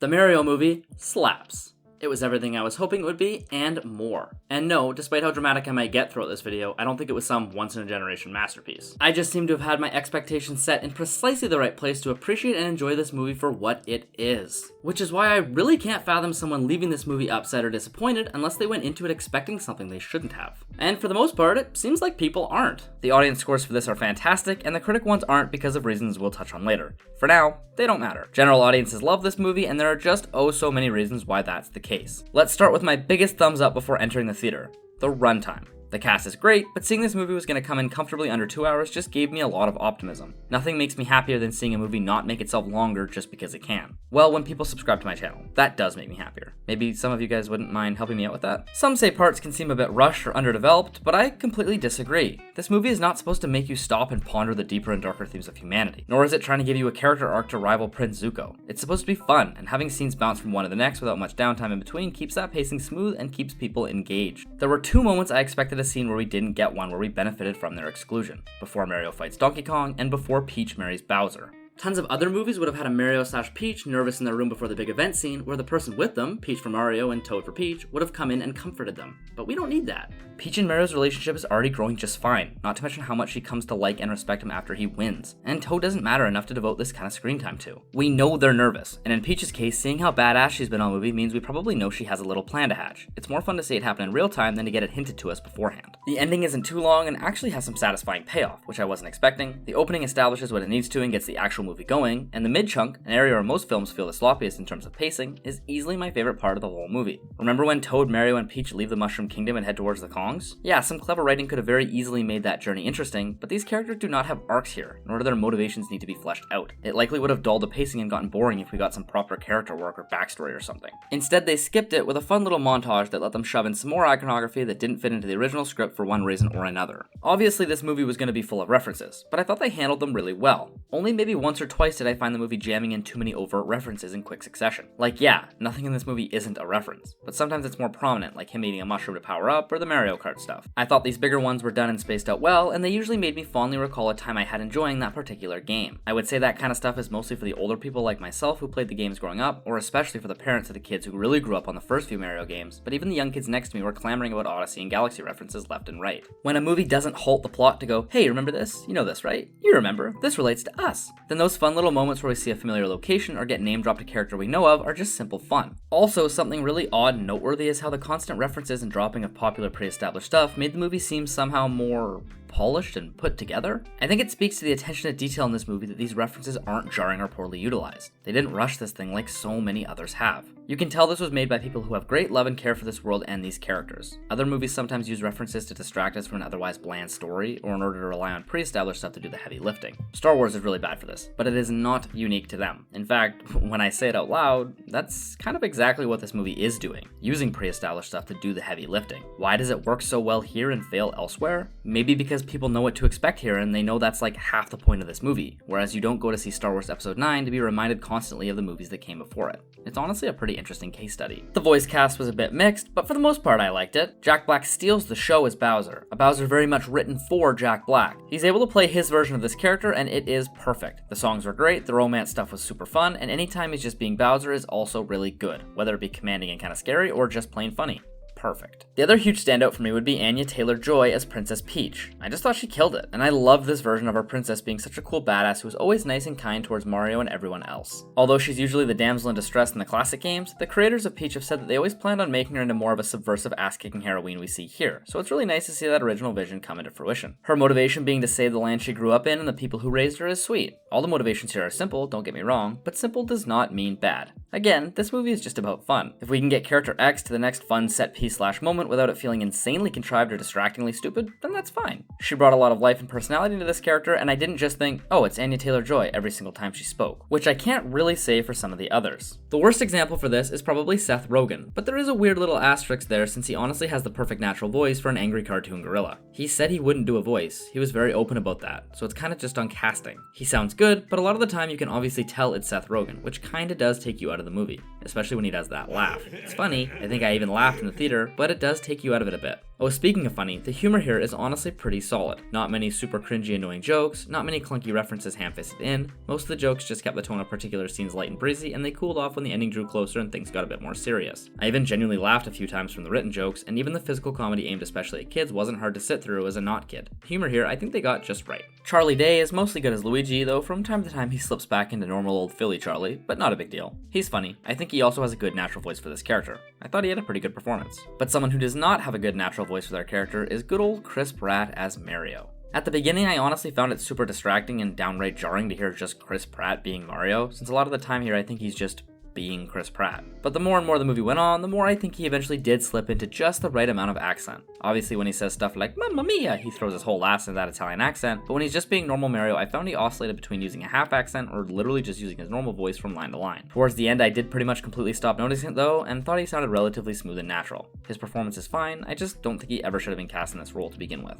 The Mario movie slaps. It was everything I was hoping it would be, and more. And no, despite how dramatic I might get throughout this video, I don't think it was some once-in-a-generation masterpiece. I just seem to have had my expectations set in precisely the right place to appreciate and enjoy this movie for what it is. Which is why I really can't fathom someone leaving this movie upset or disappointed unless they went into it expecting something they shouldn't have. And for the most part, it seems like people aren't. The audience scores for this are fantastic, and the critic ones aren't because of reasons we'll touch on later. For now, they don't matter. General audiences love this movie, and there are just oh so many reasons why that's the case. Let's start with my biggest thumbs up before entering the theater: the runtime. The cast is great, but seeing this movie was going to come in comfortably under 2 hours just gave me a lot of optimism. Nothing makes me happier than seeing a movie not make itself longer just because it can. Well, when people subscribe to my channel, that does make me happier. Maybe some of you guys wouldn't mind helping me out with that? Some say parts can seem a bit rushed or underdeveloped, but I completely disagree. This movie is not supposed to make you stop and ponder the deeper and darker themes of humanity, nor is it trying to give you a character arc to rival Prince Zuko. It's supposed to be fun, and having scenes bounce from one to the next without much downtime in between keeps that pacing smooth and keeps people engaged. There were 2 moments I expected a scene where we didn't get one where we benefited from their exclusion: before Mario fights Donkey Kong and before Peach marries Bowser. Tons of other movies would have had a Mario/Peach nervous in their room before the big event scene where the person with them, Peach for Mario and Toad for Peach, would have come in and comforted them. But we don't need that. Peach and Mario's relationship is already growing just fine, not to mention how much she comes to like and respect him after he wins. And Toad doesn't matter enough to devote this kind of screen time to. We know they're nervous, and in Peach's case, seeing how badass she's been all movie means we probably know she has a little plan to hatch. It's more fun to see it happen in real time than to get it hinted to us beforehand. The ending isn't too long and actually has some satisfying payoff, which I wasn't expecting. The opening establishes what it needs to and gets the actual movie going, and the mid-chunk, an area where most films feel the sloppiest in terms of pacing, is easily my favorite part of the whole movie. Remember when Toad, Mario, and Peach leave the Mushroom Kingdom and head towards the Kongs? Yeah, some clever writing could have very easily made that journey interesting, but these characters do not have arcs here, nor do their motivations need to be fleshed out. It likely would have dulled the pacing and gotten boring if we got some proper character work or backstory or something. Instead, they skipped it with a fun little montage that let them shove in some more iconography that didn't fit into the original script for one reason or another. Obviously, this movie was going to be full of references, but I thought they handled them really well. Only maybe once or twice did I find the movie jamming in too many overt references in quick succession. Like, yeah, nothing in this movie isn't a reference, but sometimes it's more prominent, like him eating a mushroom to power up or the Mario Kart stuff. I thought these bigger ones were done and spaced out well, and they usually made me fondly recall a time I had enjoying that particular game. I would say that kind of stuff is mostly for the older people like myself who played the games growing up, or especially for the parents of the kids who really grew up on the first few Mario games, but even the young kids next to me were clamoring about Odyssey and Galaxy references left and right. When a movie doesn't halt the plot to go, hey, remember this? You know this, right? You remember. This relates to us. Then those fun little moments where we see a familiar location or get name dropped a character we know of are just simple fun. Also, something really odd and noteworthy is how the constant references and dropping of popular pre-established stuff made the movie seem somehow more polished and put together. I think it speaks to the attention to detail in this movie that these references aren't jarring or poorly utilized. They didn't rush this thing like so many others have. You can tell this was made by people who have great love and care for this world and these characters. Other movies sometimes use references to distract us from an otherwise bland story, or in order to rely on pre-established stuff to do the heavy lifting. Star Wars is really bad for this, but it is not unique to them. In fact, when I say it out loud, that's kind of exactly what this movie is doing, using pre-established stuff to do the heavy lifting. Why does it work so well here and fail elsewhere? Maybe because people know what to expect here and they know that's like half the point of this movie, whereas you don't go to see Star Wars Episode 9 to be reminded constantly of the movies that came before it. It's honestly a pretty interesting case study. The voice cast was a bit mixed, but for the most part I liked it. Jack Black steals the show as Bowser, a Bowser very much written for Jack Black. He's able to play his version of this character and it is perfect. The songs were great, the romance stuff was super fun, and anytime he's just being Bowser is also really good, whether it be commanding and kind of scary or just plain funny. Perfect. The other huge standout for me would be Anya Taylor-Joy as Princess Peach. I just thought she killed it, and I love this version of our princess being such a cool badass who was always nice and kind towards Mario and everyone else. Although she's usually the damsel in distress in the classic games, the creators of Peach have said that they always planned on making her into more of a subversive ass-kicking heroine we see here, so it's really nice to see that original vision come into fruition. Her motivation being to save the land she grew up in and the people who raised her is sweet. All the motivations here are simple, don't get me wrong, but simple does not mean bad. Again, this movie is just about fun. If we can get character X to the next fun set piece / moment without it feeling insanely contrived or distractingly stupid, then that's fine. She brought a lot of life and personality into this character, and I didn't just think, oh, it's Anya Taylor-Joy every single time she spoke, which I can't really say for some of the others. The worst example for this is probably Seth Rogen, but there is a weird little asterisk there since he honestly has the perfect natural voice for an angry cartoon gorilla. He said he wouldn't do a voice, he was very open about that, so it's kind of just on casting. He sounds good, but a lot of the time you can obviously tell it's Seth Rogen, which kinda does take you out of the movie. especially when he does that laugh. It's funny, I think I even laughed in the theater, but it does take you out of it a bit. Oh, speaking of funny, the humor here is honestly pretty solid. Not many super cringy annoying jokes, not many clunky references ham-fisted in. Most of the jokes just kept the tone of particular scenes light and breezy, and they cooled off when the ending drew closer and things got a bit more serious. I even genuinely laughed a few times from the written jokes, and even the physical comedy aimed especially at kids wasn't hard to sit through as a not kid. Humor here I think they got just right. Charlie Day is mostly good as Luigi, though from time to time he slips back into normal old Philly Charlie, but not a big deal. He's funny. I think he also has a good natural voice for this character. I thought he had a pretty good performance. But someone who does not have a good natural voice for their character is good old Chris Pratt as Mario. At the beginning, I honestly found it super distracting and downright jarring to hear just Chris Pratt being Mario, since a lot of the time here I think he's just being Chris Pratt. But the more and more the movie went on, the more I think he eventually did slip into just the right amount of accent. Obviously when he says stuff like Mamma Mia, he throws his whole last into that Italian accent, but when he's just being normal Mario, I found he oscillated between using a half accent or literally just using his normal voice from line to line. Towards the end, I did pretty much completely stop noticing it though, and thought he sounded relatively smooth and natural. His performance is fine, I just don't think he ever should have been cast in this role to begin with.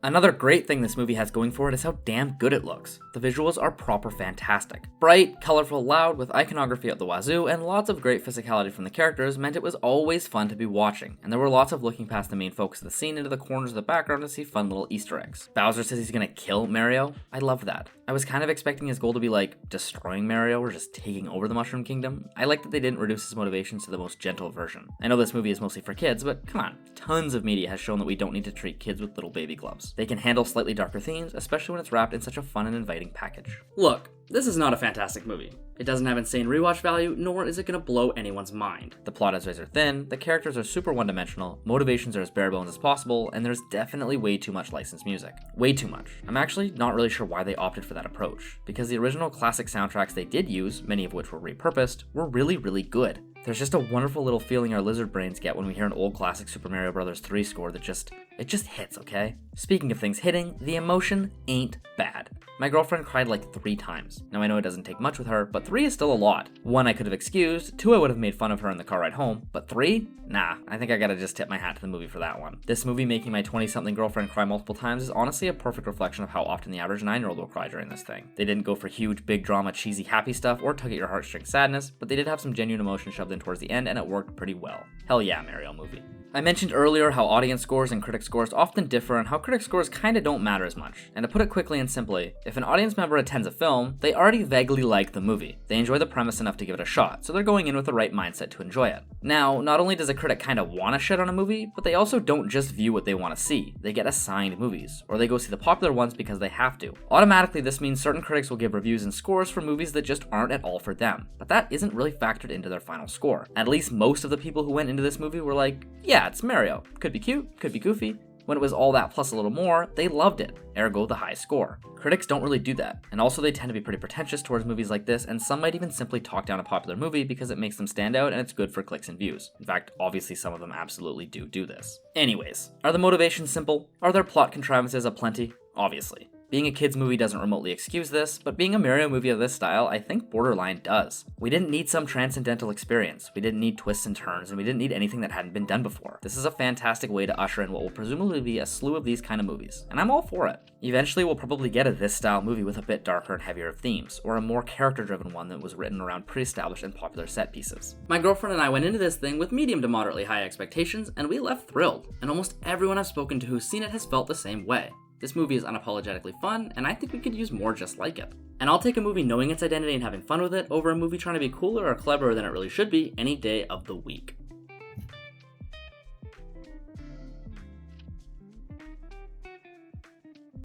Another great thing this movie has going for it is how damn good it looks. The visuals are proper fantastic. Bright, colorful, loud, with iconography at the wazoo, and lots of great physicality from the characters meant it was always fun to be watching, and there were lots of looking past the main focus of the scene into the corners of the background to see fun little Easter eggs. Bowser says he's gonna kill Mario. I love that. I was kind of expecting his goal to be like destroying Mario or just taking over the Mushroom Kingdom. I like that they didn't reduce his motivations to the most gentle version. I know this movie is mostly for kids, but come on, tons of media has shown that we don't need to treat kids with little baby gloves. They can handle slightly darker themes, especially when it's wrapped in such a fun and inviting package. Look, this is not a fantastic movie. It doesn't have insane rewatch value, nor is it gonna blow anyone's mind. The plot is razor thin, the characters are super one-dimensional, motivations are as bare bones as possible, and there's definitely way too much licensed music. Way too much. I'm actually not really sure why they opted for that approach, because the original classic soundtracks they did use, many of which were repurposed, were really, really good. There's just a wonderful little feeling our lizard brains get when we hear an old classic Super Mario Bros. 3 score that just hits, okay? Speaking of things hitting, the emotion ain't bad. My girlfriend cried like 3 times. Now I know it doesn't take much with her, but 3 is still a lot. 1 I could have excused, 2 I would have made fun of her in the car ride home, but 3? Nah, I think I gotta just tip my hat to the movie for that one. This movie making my 20-something girlfriend cry multiple times is honestly a perfect reflection of how often the average 9-year-old will cry during this thing. They didn't go for huge, big drama, cheesy, happy stuff or tug at your heartstrings sadness, but they did have some genuine emotion shoved in towards the end and it worked pretty well. Hell yeah, Mario movie. I mentioned earlier how audience scores and critic scores often differ and how critic scores kinda don't matter as much. And to put it quickly and simply, if an audience member attends a film, they already vaguely like the movie. They enjoy the premise enough to give it a shot, so they're going in with the right mindset to enjoy it. Now, not only does a critic kinda wanna shit on a movie, but they also don't just view what they wanna see. They get assigned movies, or they go see the popular ones because they have to. Automatically, this means certain critics will give reviews and scores for movies that just aren't at all for them. But that isn't really factored into their final score. At least most of the people who went into this movie were like, yeah, it's Mario. Could be cute, could be goofy. When it was all that plus a little more, they loved it, ergo the high score. Critics don't really do that, and also they tend to be pretty pretentious towards movies like this, and some might even simply talk down a popular movie because it makes them stand out and it's good for clicks and views. In fact, obviously some of them absolutely do this. Anyways, are the motivations simple? Are there plot contrivances aplenty? Obviously. Being a kids movie doesn't remotely excuse this, but being a Mario movie of this style, I think borderline does. We didn't need some transcendental experience, we didn't need twists and turns, and we didn't need anything that hadn't been done before. This is a fantastic way to usher in what will presumably be a slew of these kind of movies, and I'm all for it. Eventually we'll probably get a this style movie with a bit darker and heavier of themes, or a more character-driven one that was written around pre-established and popular set pieces. My girlfriend and I went into this thing with medium to moderately high expectations, and we left thrilled, and almost everyone I've spoken to who's seen it has felt the same way. This movie is unapologetically fun, and I think we could use more just like it. And I'll take a movie knowing its identity and having fun with it over a movie trying to be cooler or cleverer than it really should be any day of the week.